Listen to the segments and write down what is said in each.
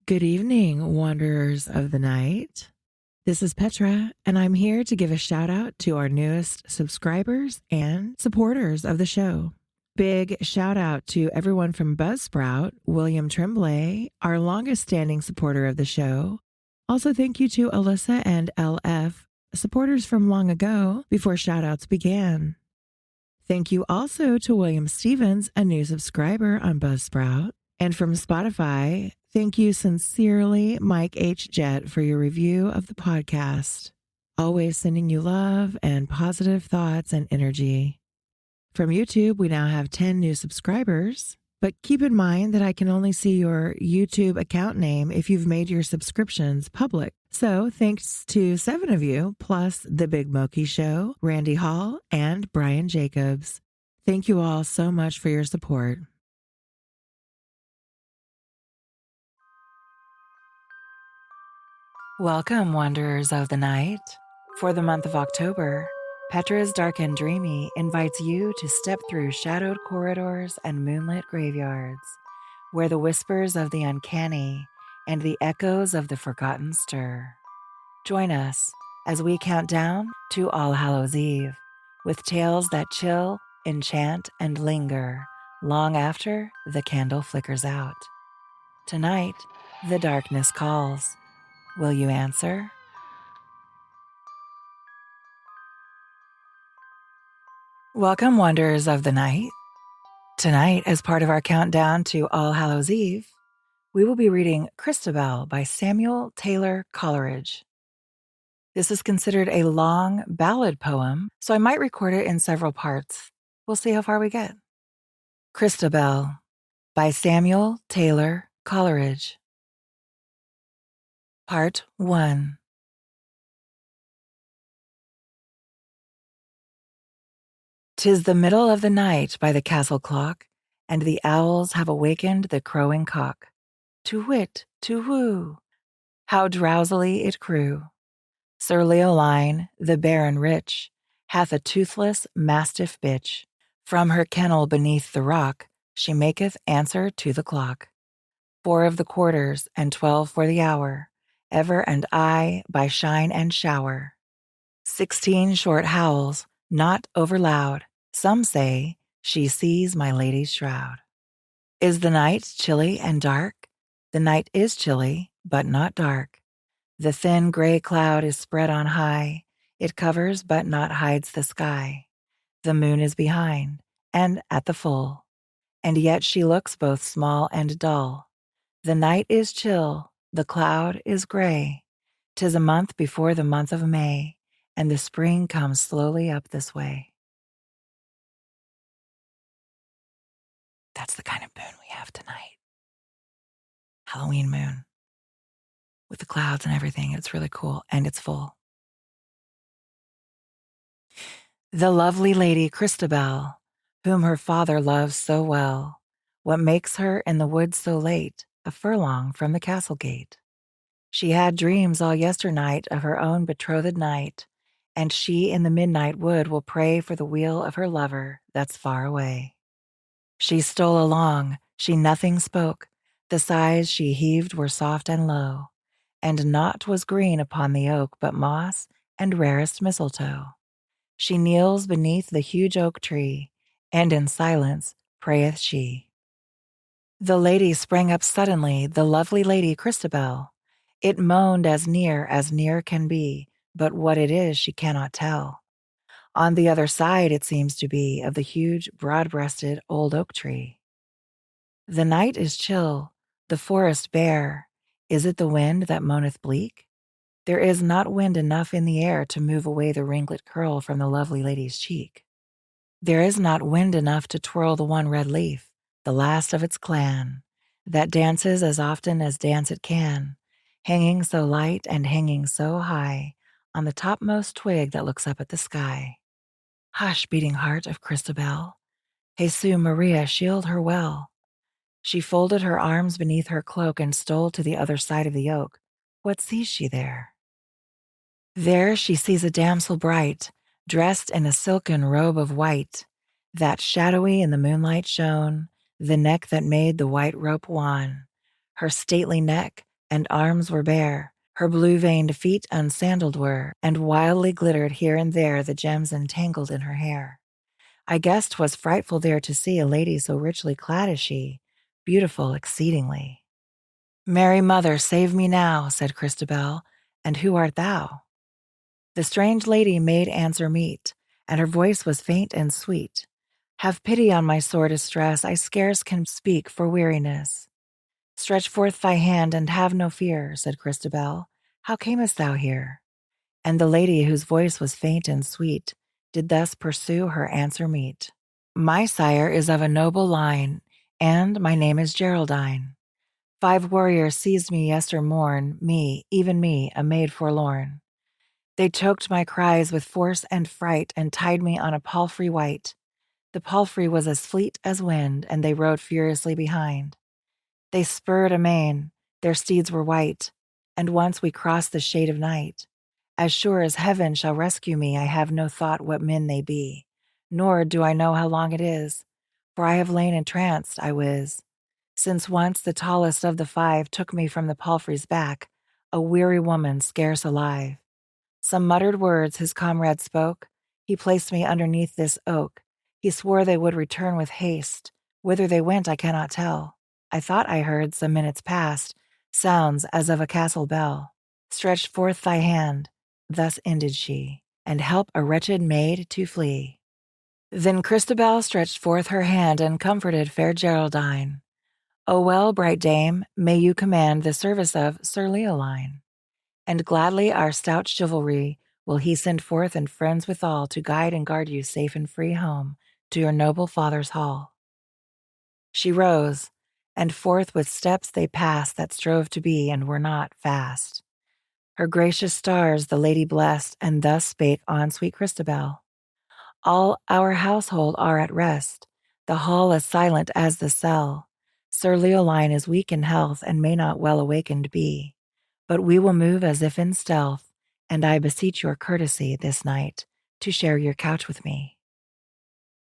Good evening, wanderers of the night. This is Petra, and I'm here to give a shout out to our newest subscribers and supporters of the show. Big shout out to everyone from Buzzsprout, William Tremblay, our longest standing supporter of the show. Also, thank you to Alyssa and LF, supporters from long ago before shout outs began. Thank you also to William Stevens, a new subscriber on Buzzsprout. And from Spotify, thank you sincerely, Mike H. Jett, for your review of the podcast. Always sending you love and positive thoughts and energy. From YouTube, we now have 10 new subscribers, but keep in mind that I can only see your YouTube account name if you've made your subscriptions public. So thanks to 7 of you, plus The Big Moki Show, Randy Hall, and Brian Jacobs. Thank you all so much for your support. Welcome, wanderers of the night. For the month of October, Petra's Dark and Dreamy invites you to step through shadowed corridors and moonlit graveyards, where the whispers of the uncanny and the echoes of the forgotten stir. Join us as we count down to All Hallows Eve, with tales that chill, enchant, and linger long after the candle flickers out. Tonight, the darkness calls. Will you answer? Welcome, wanderers of the night. Tonight, as part of our countdown to All Hallows Eve, we will be reading CHRISTABEL by Samuel Taylor Coleridge. This is considered a long ballad poem, so I might record it in several parts. We'll see how far we get. CHRISTABEL by Samuel Taylor Coleridge. Part 1. "'Tis the middle of the night by the castle clock, and the owls have awakened the crowing cock. To-whit, to-whoo! How drowsily it crew! Sir Leoline, the baron rich, hath a toothless mastiff bitch. From her kennel beneath the rock, she maketh answer to the clock. 4 of the quarters, and 12 for the hour, ever and aye by shine and shower. 16 short howls, not over loud. Some say she sees my lady's shroud. Is the night chilly and dark? The night is chilly, but not dark. The thin gray cloud is spread on high. It covers but not hides the sky. The moon is behind, and at the full, and yet she looks both small and dull. The night is chill, the cloud is gray. 'Tis a month before the month of May, and the spring comes slowly up this way." That's the kind of moon we have tonight. Halloween moon. With the clouds and everything. It's really cool, and it's full. "The lovely lady Christabel, whom her father loves so well, what makes her in the wood so late, a furlong from the castle gate? She had dreams all yesternight of her own betrothed knight, and she in the midnight wood will pray for the weal of her lover that's far away. She stole along, she nothing spoke, the sighs she heaved were soft and low, and naught was green upon the oak but moss and rarest mistletoe. She kneels beneath the huge oak tree, and in silence prayeth she. The lady sprang up suddenly, the lovely lady Christabel. It moaned as near can be, but what it is she cannot tell. On the other side it seems to be of the huge, broad-breasted old oak tree. The night is chill, the forest bare. Is it the wind that moaneth bleak? There is not wind enough in the air to move away the ringlet curl from the lovely lady's cheek. There is not wind enough to twirl the one red leaf, the last of its clan, that dances as often as dance it can, hanging so light and hanging so high on the topmost twig that looks up at the sky. Hush, beating heart of Christabel. Jesu Maria, shield her well. She folded her arms beneath her cloak and stole to the other side of the oak. What sees she there? There she sees a damsel bright, dressed in a silken robe of white, that shadowy in the moonlight shone, the neck that made the white rope wan. Her stately neck, and arms were bare. Her blue-veined feet unsandaled were, and wildly glittered here and there the gems entangled in her hair. I guessed 'twas frightful there to see a lady so richly clad as she, beautiful exceedingly. "Mary Mother, save me now," said Christabel, "and who art thou?" The strange lady made answer meet, and her voice was faint and sweet. "Have pity on my sore distress, I scarce can speak for weariness." "Stretch forth thy hand and have no fear," said Christabel. "How camest thou here?" And the lady, whose voice was faint and sweet, did thus pursue her answer meet. "My sire is of a noble line, and my name is Geraldine. 5 warriors seized me yestermorn, me, even me, a maid forlorn. They choked my cries with force and fright, and tied me on a palfrey white. The palfrey was as fleet as wind, and they rode furiously behind. They spurred amain, their steeds were white, and once we crossed the shade of night. As sure as heaven shall rescue me, I have no thought what men they be, nor do I know how long it is, for I have lain entranced, I wis, since once the tallest of the 5 took me from the palfrey's back, a weary woman scarce alive. Some muttered words his comrade spoke. He placed me underneath this oak. He swore they would return with haste. Whither they went I cannot tell. I thought I heard, some minutes past, sounds as of a castle bell. Stretch forth thy hand, thus ended she, and help a wretched maid to flee. Then Christabel stretched forth her hand and comforted fair Geraldine. O well, bright dame, may you command the service of Sir Leoline. And gladly our stout chivalry will he send forth and friends withal to guide and guard you safe and free home to your noble father's hall. She rose, and forth with steps they passed that strove to be and were not fast. Her gracious stars the lady blessed, and thus spake on sweet Christabel. All our household are at rest, the hall as silent as the cell. Sir Leoline is weak in health and may not well awakened be. But we will move as if in stealth, and I beseech your courtesy this night to share your couch with me.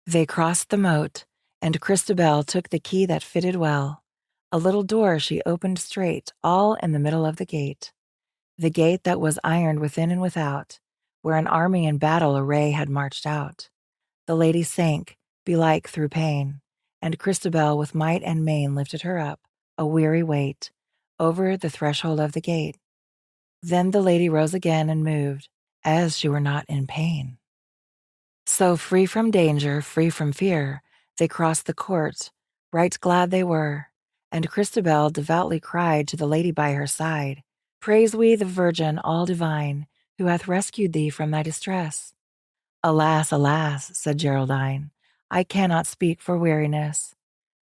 They crossed the moat, and Christabel took the key that fitted well. A little door she opened straight, all in the middle of the gate that was ironed within and without, where an army in battle array had marched out. The lady sank, belike through pain, and Christabel with might and main lifted her up, a weary weight, over the threshold of the gate. Then the lady rose again and moved, as she were not in pain. So free from danger, free from fear, they crossed the court, right glad they were, and Christabel devoutly cried to the lady by her side, "Praise we the Virgin all divine, who hath rescued thee from thy distress." "Alas, alas," said Geraldine, "I cannot speak for weariness."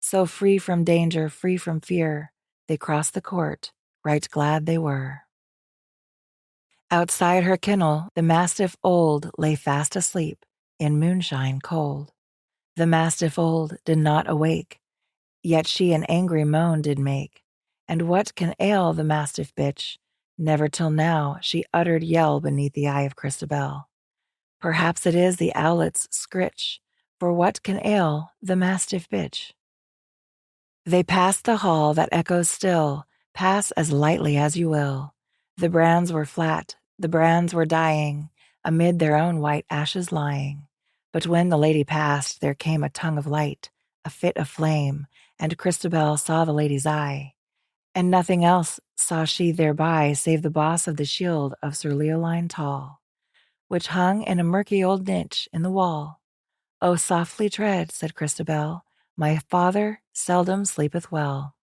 So free from danger, free from fear, they crossed the court, right glad they were. Outside her kennel, the mastiff old lay fast asleep, in moonshine cold. The mastiff old did not awake, yet she an angry moan did make. And what can ail the mastiff bitch? Never till now she uttered yell beneath the eye of Christabel. Perhaps it is the owlet's scritch, for what can ail the mastiff bitch? They passed the hall that echoes still, pass as lightly as you will. The brands were flat, the brands were dying, amid their own white ashes lying. But when the lady passed, there came a tongue of light, a fit of flame, and Christabel saw the lady's eye. And nothing else saw she thereby save the boss of the shield of Sir Leoline tall, which hung in a murky old niche in the wall. "Oh, softly tread," said Christabel, "my father seldom sleepeth well."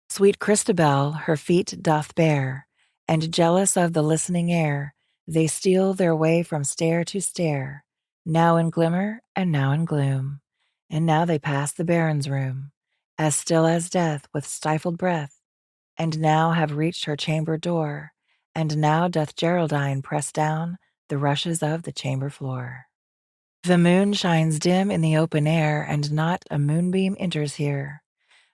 Sweet Christabel her feet doth bear, and jealous of the listening air, they steal their way from stair to stair, now in glimmer and now in gloom. And now they pass the baron's room, as still as death with stifled breath, and now have reached her chamber door, and now doth Geraldine press down the rushes of the chamber floor. The moon shines dim in the open air, and not a moonbeam enters here.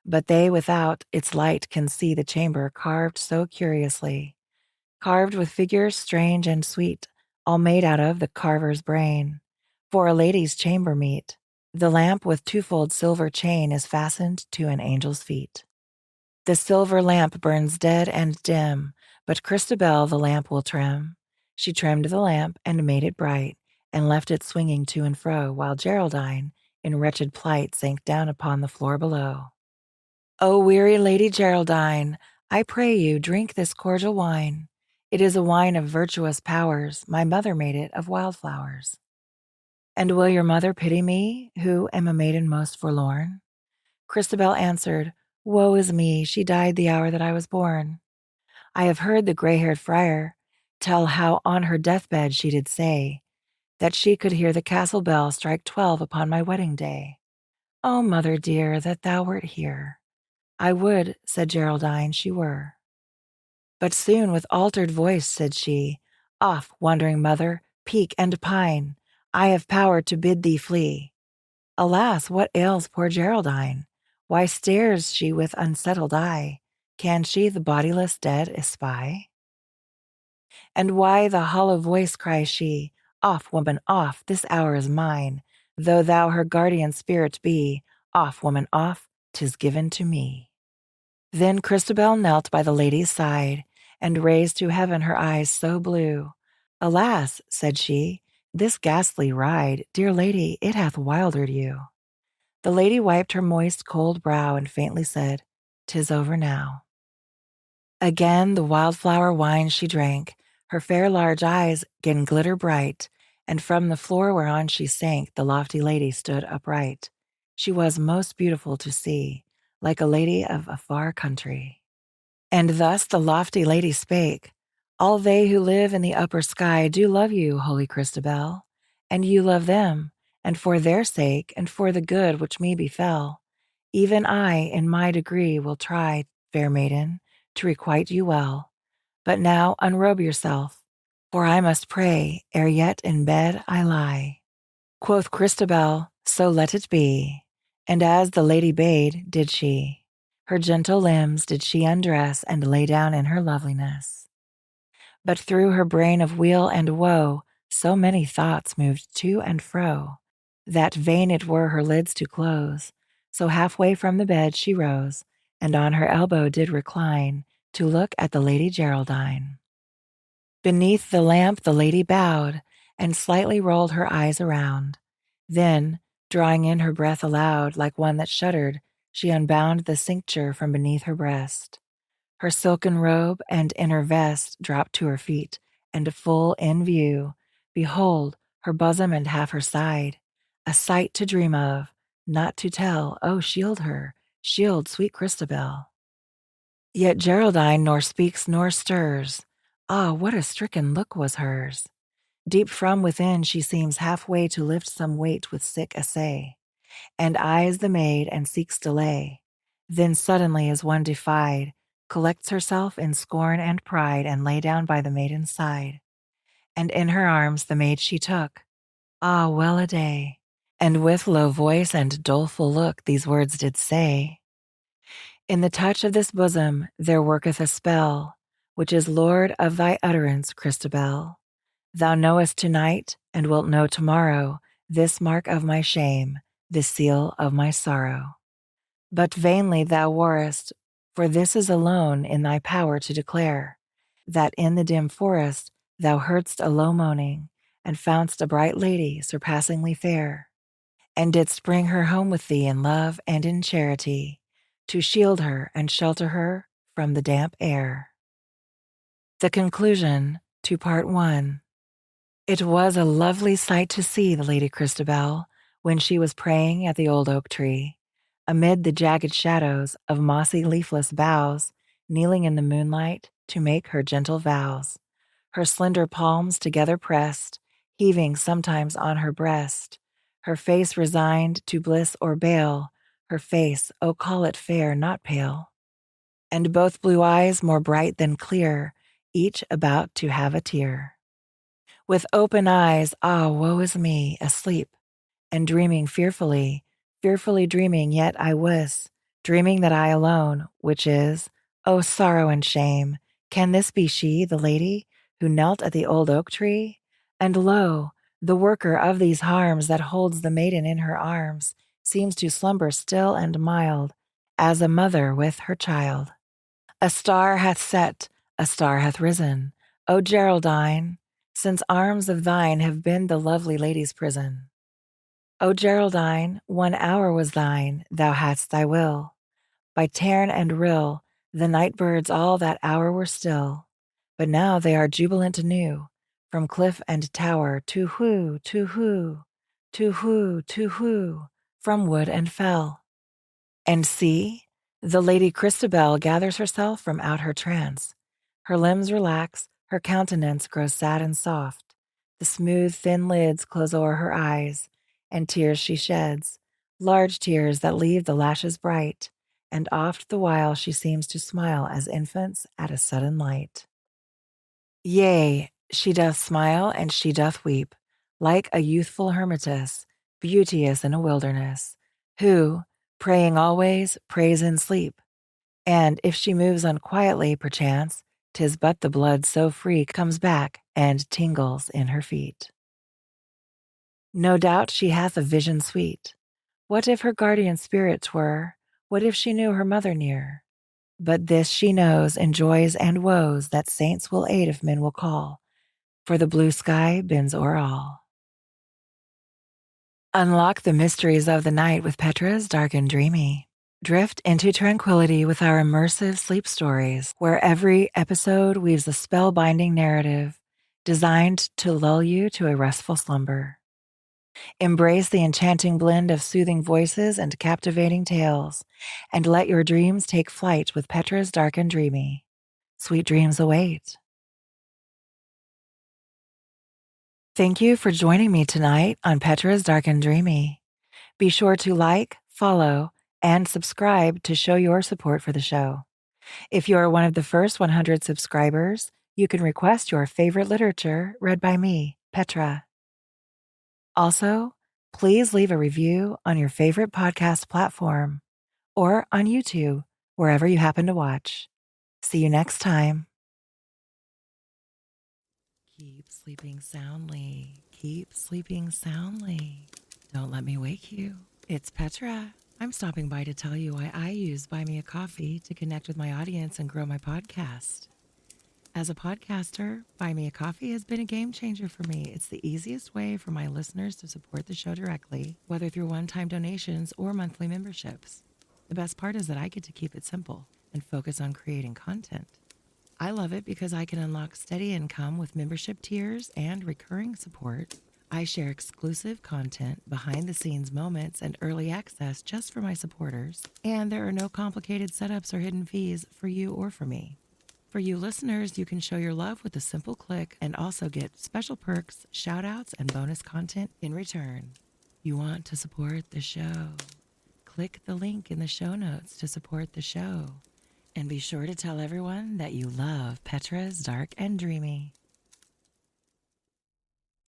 But they without its light can see the chamber carved so curiously, carved with figures strange and sweet, all made out of the carver's brain. For a lady's chamber meet, the lamp with twofold silver chain is fastened to an angel's feet. The silver lamp burns dead and dim, but Christabel the lamp will trim. She trimmed the lamp and made it bright, and left it swinging to and fro, while Geraldine, in wretched plight, sank down upon the floor below. "O weary Lady Geraldine, I pray you drink this cordial wine. It is a wine of virtuous powers, my mother made it of wildflowers." "And will your mother pity me, who am a maiden most forlorn?" Christabel answered, "Woe is me, she died the hour that I was born. I have heard the grey-haired friar tell how on her deathbed she did say that she could hear the castle bell strike 12 upon my wedding day. O mother dear, that thou wert here! I would," said Geraldine, "she were." But soon with altered voice said she, "Off, wandering mother, peak and pine, I have power to bid thee flee." Alas, what ails poor Geraldine? Why stares she with unsettled eye? Can she the bodiless dead espy? And why the hollow voice cries she, "Off, woman, off, this hour is mine. Though thou her guardian spirit be, off, woman, off, 'tis given to me." Then Christabel knelt by the lady's side, and raised to heaven her eyes so blue. "Alas," said she, "this ghastly ride, dear lady, it hath wildered you." The lady wiped her moist, cold brow, and faintly said, "'Tis over now." Again the wildflower wine she drank, her fair large eyes 'gan glitter bright, and from the floor whereon she sank the lofty lady stood upright. She was most beautiful to see, like a lady of a far country. And thus the lofty lady spake, "All they who live in the upper sky do love you, holy Christabel, and you love them, and for their sake, and for the good which me befell, even I in my degree will try, fair maiden, to requite you well. But now unrobe yourself, for I must pray, ere yet in bed I lie." Quoth Christabel, "So let it be." And as the lady bade, did she. Her gentle limbs did she undress, and lay down in her loveliness. But through her brain of weal and woe, so many thoughts moved to and fro, that vain it were her lids to close. So halfway from the bed she rose, and on her elbow did recline, to look at the Lady Geraldine. Beneath the lamp the lady bowed, and slightly rolled her eyes around. Then, drawing in her breath aloud, like one that shuddered, she unbound the cincture from beneath her breast. Her silken robe and inner vest dropped to her feet, and full in view, behold, her bosom and half her side. A sight to dream of, not to tell. Oh, shield her, shield sweet Christabel. Yet Geraldine nor speaks nor stirs. Ah, what a stricken look was hers! Deep from within she seems halfway to lift some weight with sick essay, and eyes the maid and seeks delay. Then suddenly as one defied, collects herself in scorn and pride, and lay down by the maiden's side. And in her arms the maid she took, ah, well a day, and with low voice and doleful look these words did say, "In the touch of this bosom there worketh a spell, which is lord of thy utterance, Christabel. Thou knowest tonight, and wilt know tomorrow, this mark of my shame, this seal of my sorrow. But vainly thou warrest, for this is alone in thy power to declare, that in the dim forest thou heardst a low moaning, and foundst a bright lady surpassingly fair, and didst bring her home with thee in love and in charity, to shield her and shelter her from the damp air." The conclusion to Part 1. It was a lovely sight to see the Lady Christabel when she was praying at the old oak tree, amid the jagged shadows of mossy leafless boughs, kneeling in the moonlight to make her gentle vows, her slender palms together pressed, heaving sometimes on her breast, her face resigned to bliss or bale, her face, oh call it fair, not pale, and both blue eyes more bright than clear, each about to have a tear. With open eyes, ah, woe is me, asleep, and dreaming fearfully, fearfully dreaming, yet I wis, dreaming that I alone, which is, oh, sorrow and shame, can this be she, the lady, who knelt at the old oak tree? And lo, the worker of these harms that holds the maiden in her arms seems to slumber still and mild, as a mother with her child. A star hath set, a star hath risen, O Geraldine, since arms of thine have been the lovely lady's prison. O Geraldine, 1 hour was thine, thou hadst thy will. By tarn and rill, the night birds all that hour were still, but now they are jubilant anew, from cliff and tower, to whoo, to whoo, to whoo, to whoo, from wood and fell. And see, the Lady Christabel gathers herself from out her trance. Her limbs relax, her countenance grows sad and soft. The smooth, thin lids close o'er her eyes, and tears she sheds, large tears that leave the lashes bright, and oft the while she seems to smile as infants at a sudden light. Yea, she doth smile and she doth weep, like a youthful hermitess, beauteous in a wilderness, who, praying always, prays in sleep. And if she moves unquietly, perchance, 'tis but the blood so free comes back and tingles in her feet. No doubt she hath a vision sweet. What if her guardian spirit 'twere? What if she knew her mother near? But this she knows in joys and woes, that saints will aid if men will call, for the blue sky bends o'er all. Unlock the mysteries of the night with Petra's Dark and Dreamy. Drift into tranquility with our immersive sleep stories, where every episode weaves a spellbinding narrative designed to lull you to a restful slumber. Embrace the enchanting blend of soothing voices and captivating tales, and let your dreams take flight with Petra's Dark and Dreamy. Sweet dreams await. Thank you for joining me tonight on Petra's Dark and Dreamy. Be sure to like, follow, and subscribe to show your support for the show. If you are one of the first 100 subscribers, you can request your favorite literature read by me, Petra. Also, please leave a review on your favorite podcast platform or on YouTube, wherever you happen to watch. See you next time. Keep sleeping soundly. Keep sleeping soundly. Don't let me wake you. It's Petra. I'm stopping by to tell you why I use Buy Me a Coffee to connect with my audience and grow my podcast. As a podcaster, Buy Me a Coffee has been a game changer for me. It's the easiest way for my listeners to support the show directly, whether through one-time donations or monthly memberships. The best part is that I get to keep it simple and focus on creating content. I love it because I can unlock steady income with membership tiers and recurring support. I share exclusive content, behind-the-scenes moments, and early access just for my supporters. And there are no complicated setups or hidden fees for you or for me. For you listeners, you can show your love with a simple click and also get special perks, shout-outs, and bonus content in return. You want to support the show? Click the link in the show notes to support the show. And be sure to tell everyone that you love Petra's Dark and Dreamy.